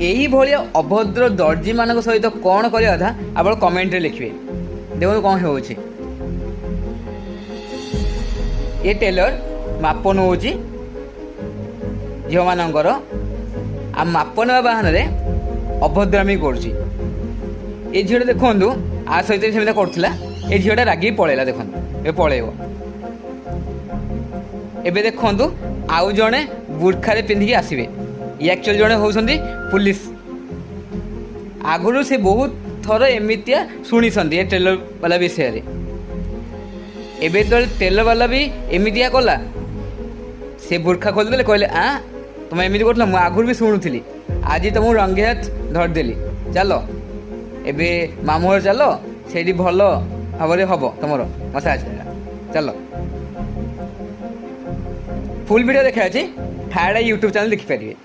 এইଭଳିଆ ଅଭଦ୍ର ଦର୍ଜିମାନଙ୍କ ସହିତ କ'ଣ କରିବା କଥା ଆପଣ କମେଣ୍ଟରେ ଲେଖିବେ। ଦେଖନ୍ତୁ କ'ଣ ହେଉଛି। ଏ ଟେଲର ମାପ ନେଉଛି ଝିଅମାନଙ୍କର, ଆଉ ମାପ ନେବା ବାହାନରେ ଅଭଦ୍ରାମୀ କରୁଛି। ଏ ଝିଅଟା ଦେଖନ୍ତୁ ଆ ସହିତ ସେମିତି କରୁଥିଲା, ଏ ଝିଅଟା ରାଗିକି ପଳେଇଲା। ଦେଖନ୍ତୁ ଏବେ ପଳେଇବ। ଏବେ ଦେଖନ୍ତୁ ଆଉ ଜଣେ ବୁର୍ଖାରେ ପିନ୍ଧିକି ଆସିବେ। ଇଏ ଆକ୍ଚୁଆଲି ଜଣେ ହେଉଛନ୍ତି ପୁଲିସ। ଆଗରୁ ସେ ବହୁତ ଥର ଏମିତିଆ ଶୁଣିଛନ୍ତି ଏ ଟେଲର ବାଲା ବିଷୟରେ। ଏବେ ଯେତେବେଳେ ଟେଲର ବାଲା ବି ଏମିତିଆ କଲା, ସେ ବୁର୍ଖା ଖୋଲିଦେଲେ, କହିଲେ ତୁମେ ଏମିତି କରୁଥିଲ, ମୁଁ ଆଗରୁ ବି ଶୁଣୁଥିଲି, ଆଜି ତୁମକୁ ରଙ୍ଗେ ହାତ ଧରିଦେଲି, ଚାଲ ଏବେ ମାମୁଁ ଘର ଚାଲ, ସେଇଠି ଭଲ ଭାବରେ ହେବ ତୁମର ମସାଜ, ଚାଲ। ଫୁଲ୍ ଭିଡ଼ିଓ ଦେଖା ଅଛି, ଥାର୍ଡ଼ ୟୁଟ୍ୟୁବ୍ ଚ୍ୟାନେଲ୍ ଦେଖିପାରିବେ।